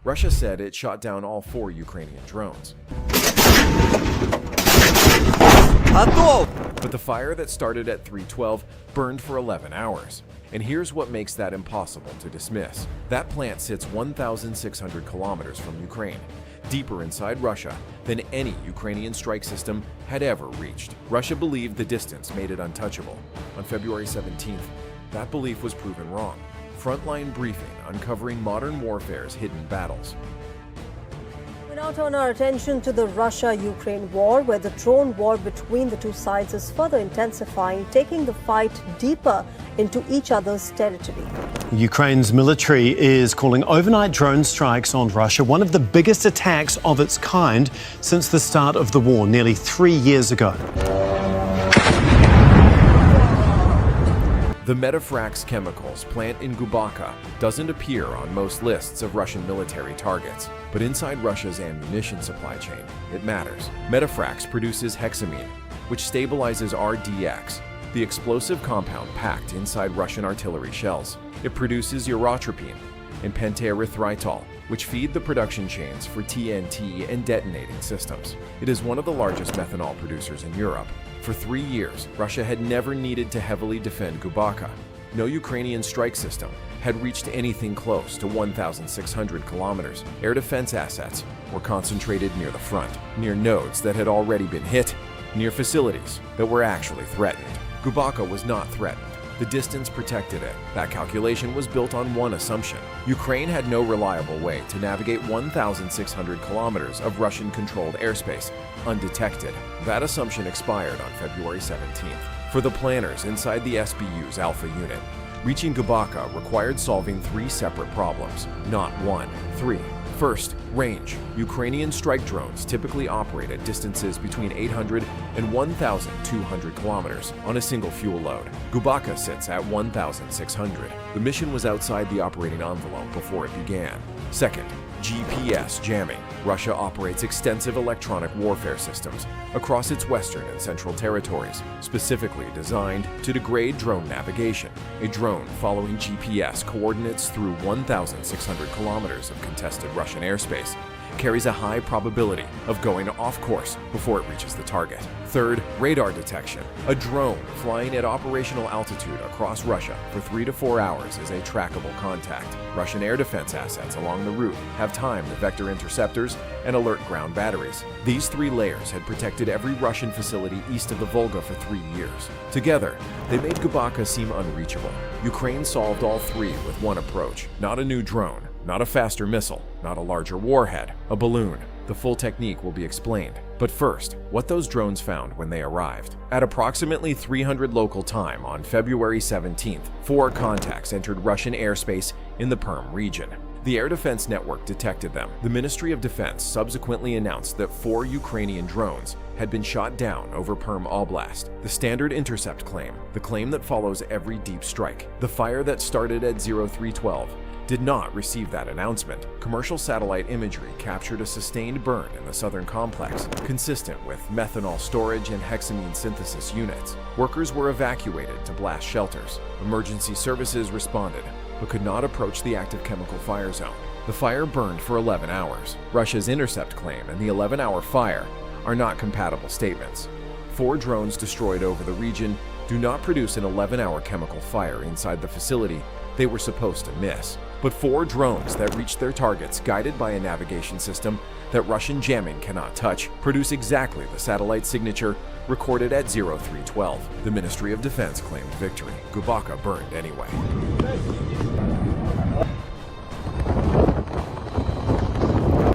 Russia said it shot down all 4 Ukrainian drones. But the fire that started at 3:12 burned for 11 hours. And here's what makes that impossible to dismiss. That plant sits 1,600 kilometers from Ukraine, deeper inside Russia than any Ukrainian strike system had ever reached. Russia believed the distance made it untouchable. On February 17th, that belief was proven wrong. Frontline Briefing, uncovering modern warfare's hidden battles. We now turn our attention to the Russia-Ukraine war, where the drone war between the two sides is further intensifying, taking the fight deeper into each other's territory. Ukraine's military is calling overnight drone strikes on Russia one of the biggest attacks of its kind since the start of the war nearly 3 years ago. The Metafrax chemicals plant in Gubakha doesn't appear on most lists of Russian military targets, but inside Russia's ammunition supply chain, it matters. Metafrax produces hexamine, which stabilizes RDX, the explosive compound packed inside Russian artillery shells. It produces urotropine and pentaerythritol, which feed the production chains for TNT and detonating systems. It is one of the largest methanol producers in Europe. For 3 years, Russia had never needed to heavily defend Gubakha. No Ukrainian strike system had reached anything close to 1,600 kilometers. Air defense assets were concentrated near the front, near nodes that had already been hit, near facilities that were actually threatened. Gubakha was not threatened. The distance protected it. That calculation was built on one assumption. Ukraine had no reliable way to navigate 1,600 kilometers of Russian-controlled airspace undetected. That assumption expired on February 17th. For the planners inside the SBU's Alpha unit, reaching Gubakha required solving 3 separate problems, not 1. 3. First, range. Ukrainian strike drones typically operate at distances between 800 and 1,200 kilometers on a single fuel load. Gubakha sits at 1,600. The mission was outside the operating envelope before it began. Second, GPS jamming. Russia operates extensive electronic warfare systems across its western and central territories, specifically designed to degrade drone navigation. A drone following GPS coordinates through 1,600 kilometers of contested Russian airspace carries a high probability of going off course before it reaches the target. Third, radar detection. A drone flying at operational altitude across Russia for 3 to 4 hours is a trackable contact. Russian air defense assets along the route have timed vector interceptors and alert ground batteries. These 3 layers had protected every Russian facility east of the Volga for 3 years. Together, they made Gubakha seem unreachable. Ukraine solved all 3 with one approach: not a new drone, not a faster missile, not a larger warhead, a balloon. The full technique will be explained. But first, what those drones found when they arrived. At approximately 300 local time on February 17th, 4 contacts entered Russian airspace in the Perm region. The air defense network detected them. The Ministry of Defense subsequently announced that 4 Ukrainian drones had been shot down over Perm Oblast, the standard intercept claim, the claim that follows every deep strike. The fire that started at 0312 did not receive that announcement. Commercial satellite imagery captured a sustained burn in the southern complex, consistent with methanol storage and hexamine synthesis units. Workers were evacuated to blast shelters. Emergency services responded, but could not approach the active chemical fire zone. The fire burned for 11 hours. Russia's intercept claim and the 11-hour fire are not compatible statements. 4 drones destroyed over the region do not produce an 11-hour chemical fire inside the facility they were supposed to miss. But 4 drones that reached their targets guided by a navigation system that Russian jamming cannot touch produce exactly the satellite signature recorded at 0312. The Ministry of Defense claimed victory. Gubakha burned anyway.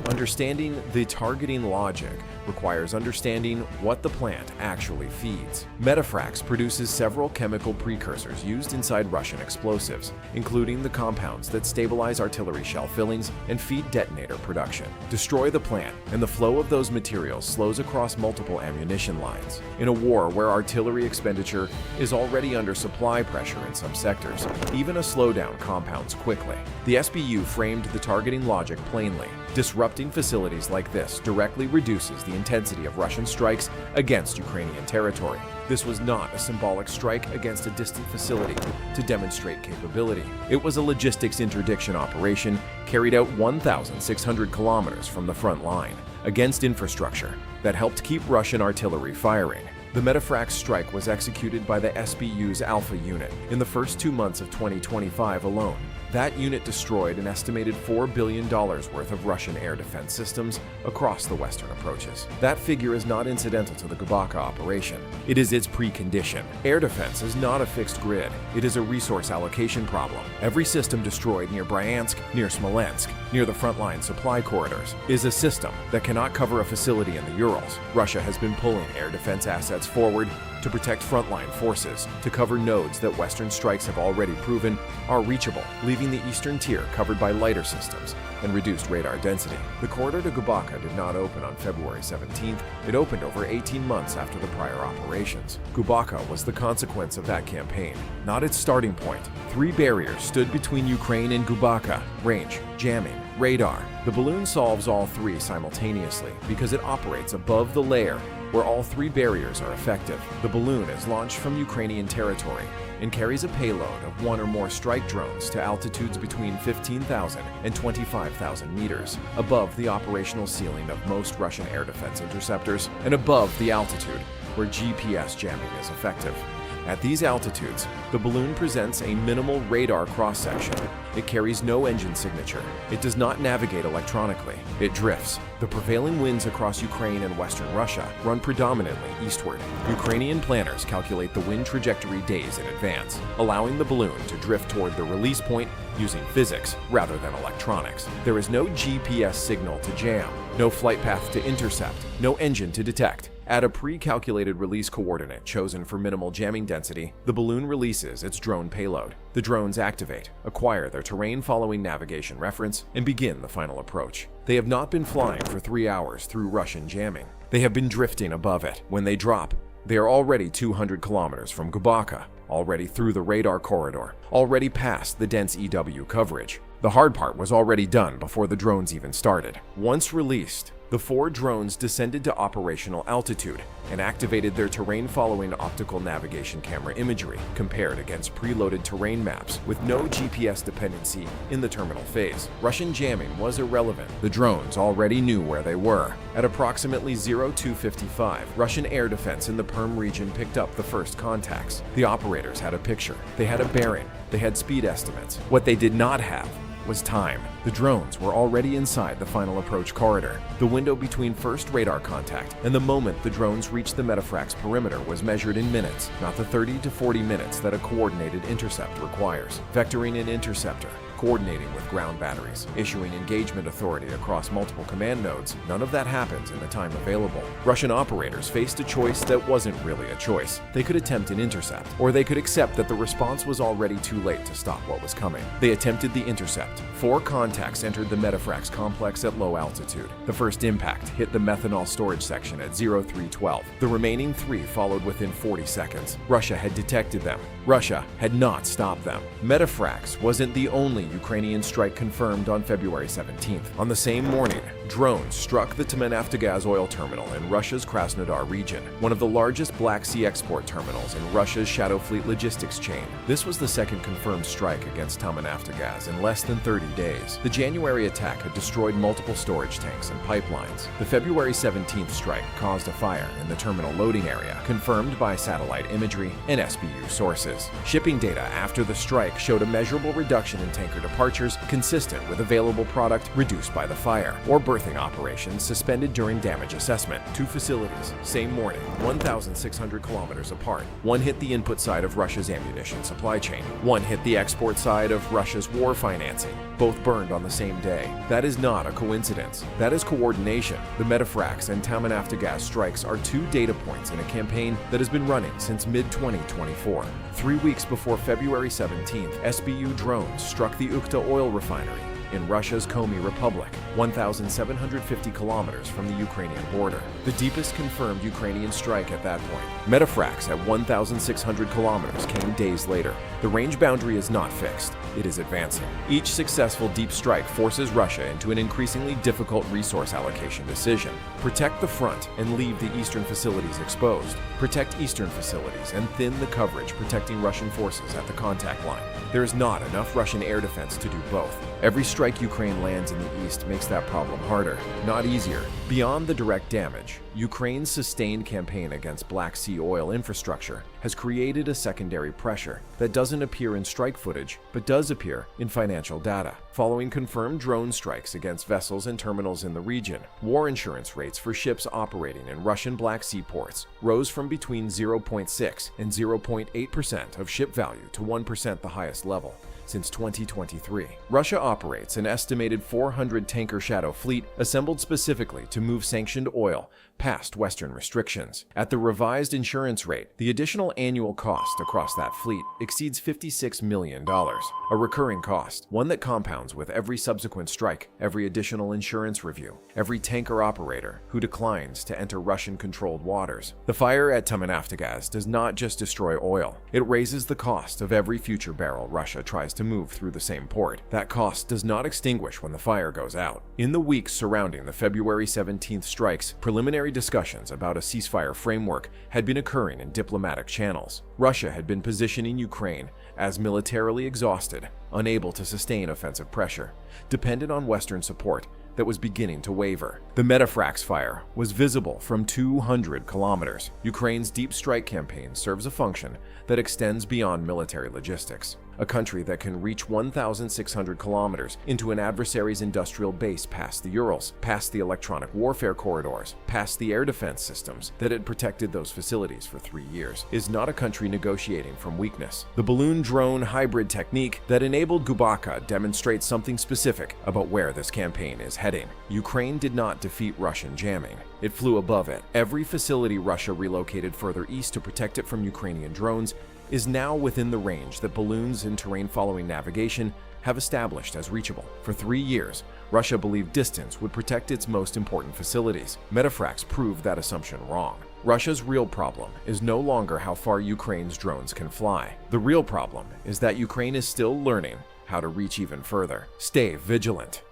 Understanding the targeting logic requires understanding what the plant actually feeds. Metafrax produces several chemical precursors used inside Russian explosives, including the compounds that stabilize artillery shell fillings and feed detonator production. Destroy the plant, and the flow of those materials slows across multiple ammunition lines. In a war where artillery expenditure is already under supply pressure in some sectors, even a slowdown compounds quickly. The SBU framed the targeting logic plainly. Disrupting facilities like this directly reduces the intensity of Russian strikes against Ukrainian territory. This was not a symbolic strike against a distant facility to demonstrate capability. It was a logistics interdiction operation carried out 1,600 kilometers from the front line against infrastructure that helped keep Russian artillery firing. The Metafrax strike was executed by the SBU's Alpha unit in the first 2 months of 2025 alone. That unit destroyed an estimated $4 billion worth of Russian air defense systems across the western approaches. That figure is not incidental to the Gubakha operation. It is its precondition. Air defense is not a fixed grid. It is a resource allocation problem. Every system destroyed near Bryansk, near Smolensk, near the frontline supply corridors, is a system that cannot cover a facility in the Urals. Russia has been pulling air defense assets forward to protect frontline forces, to cover nodes that Western strikes have already proven are reachable, leaving the eastern tier covered by lighter systems and reduced radar density. The corridor to Gubakha did not open on February 17th. It opened over 18 months after the prior operations. Gubakha was the consequence of that campaign, not its starting point. 3 barriers stood between Ukraine and Gubakha: range, jamming, radar. The balloon solves all 3 simultaneously because it operates above the layer where all 3 barriers are effective. The balloon is launched from Ukrainian territory and carries a payload of 1 or more strike drones to altitudes between 15,000 and 25,000 meters, above the operational ceiling of most Russian air defense interceptors and above the altitude where GPS jamming is effective. At these altitudes, the balloon presents a minimal radar cross-section. It carries no engine signature. It does not navigate electronically. It drifts. The prevailing winds across Ukraine and western Russia run predominantly eastward. Ukrainian planners calculate the wind trajectory days in advance, allowing the balloon to drift toward the release point using physics rather than electronics. There is no GPS signal to jam, no flight path to intercept, no engine to detect. At a pre-calculated release coordinate chosen for minimal jamming density, the balloon releases its drone payload. The drones activate, acquire their terrain-following navigation reference, and begin the final approach. They have not been flying for 3 hours through Russian jamming. They have been drifting above it. When they drop, they are already 200 kilometers from Gubakha, already through the radar corridor, already past the dense EW coverage. The hard part was already done before the drones even started. Once released, the 4 drones descended to operational altitude and activated their terrain-following optical navigation camera imagery compared against preloaded terrain maps with no GPS dependency in the terminal phase. Russian jamming was irrelevant. The drones already knew where they were. At approximately 0255, Russian air defense in the Perm region picked up the first contacts. The operators had a picture. They had a bearing. They had speed estimates. What they did not have was time. The drones were already inside the final approach corridor. The window between first radar contact and the moment the drones reached the Metafrax perimeter was measured in minutes, not the 30 to 40 minutes that a coordinated intercept requires. Vectoring an interceptor, coordinating with ground batteries, issuing engagement authority across multiple command nodes, none of that happens in the time available. Russian operators faced a choice that wasn't really a choice. They could attempt an intercept, or they could accept that the response was already too late to stop what was coming. They attempted the intercept. 4 contacts entered the Metafrax complex at low altitude. The first impact hit the methanol storage section at 0312. The remaining 3 followed within 40 seconds. Russia had detected them. Russia had not stopped them. Metafrax wasn't the only Ukrainian strike confirmed on February 17th. On the same morning, drones struck the Tamannaftogaz oil terminal in Russia's Krasnodar region, one of the largest Black Sea export terminals in Russia's Shadow Fleet logistics chain. This was the second confirmed strike against Tamannaftogaz in less than 30 days. The January attack had destroyed multiple storage tanks and pipelines. The February 17th strike caused a fire in the terminal loading area, confirmed by satellite imagery and SBU sources. Shipping data after the strike showed a measurable reduction in tanker departures consistent with available product reduced by the fire, or berthing operations suspended during damage assessment. 2 facilities, same morning, 1,600 kilometers apart. One hit the input side of Russia's ammunition supply chain. One hit the export side of Russia's war financing. Both burned on the same day. That is not a coincidence. That is coordination. The Metafrax and Tamannaftogaz strikes are 2 data points in a campaign that has been running since mid-2024. 3 weeks before February 17th, SBU drones struck the Ukhta oil refinery. in Russia's Komi Republic, 1,750 kilometers from the Ukrainian border, the deepest confirmed Ukrainian strike at that point. Metafrax at 1,600 kilometers came days later. The range boundary is not fixed. It is advancing. Each successful deep strike forces Russia into an increasingly difficult resource allocation decision. Protect the front and leave the eastern facilities exposed. Protect eastern facilities and thin the coverage protecting Russian forces at the contact line. There is not enough Russian air defense to do both. Every strike Ukraine lands in the east makes that problem harder, not easier. Beyond the direct damage, Ukraine's sustained campaign against Black Sea oil infrastructure has created a secondary pressure that doesn't appear in strike footage, but does appear in financial data. Following confirmed drone strikes against vessels and terminals in the region, war insurance rates for ships operating in Russian Black Sea ports rose from between 0.6 and 0.8% of ship value to 1%, the highest level since 2023. Russia operates an estimated 400 tanker shadow fleet assembled specifically to move sanctioned oil past Western restrictions. At the revised insurance rate, the additional annual cost across that fleet exceeds $56 million, a recurring cost, one that compounds with every subsequent strike, every additional insurance review, every tanker operator who declines to enter Russian-controlled waters. The fire at Tamannaftogaz does not just destroy oil, it raises the cost of every future barrel Russia tries to move through the same port. That cost does not extinguish when the fire goes out. In the weeks surrounding the February 17th strikes, preliminary discussions about a ceasefire framework had been occurring in diplomatic channels. Russia had been positioning Ukraine as militarily exhausted, unable to sustain offensive pressure, dependent on Western support that was beginning to waver. The Metafrax fire was visible from 200 kilometers. Ukraine's deep strike campaign serves a function that extends beyond military logistics. A country that can reach 1,600 kilometers into an adversary's industrial base past the Urals, past the electronic warfare corridors, past the air defense systems that had protected those facilities for 3 years, is not a country negotiating from weakness. The balloon-drone hybrid technique that enabled Gubakha demonstrates something specific about where this campaign is heading. Ukraine did not defeat Russian jamming. It flew above it. Every facility Russia relocated further east to protect it from Ukrainian drones is now within the range that balloons and terrain-following navigation have established as reachable. For 3 years, Russia believed distance would protect its most important facilities. Metafrax proved that assumption wrong. Russia's real problem is no longer how far Ukraine's drones can fly. The real problem is that Ukraine is still learning how to reach even further. Stay vigilant.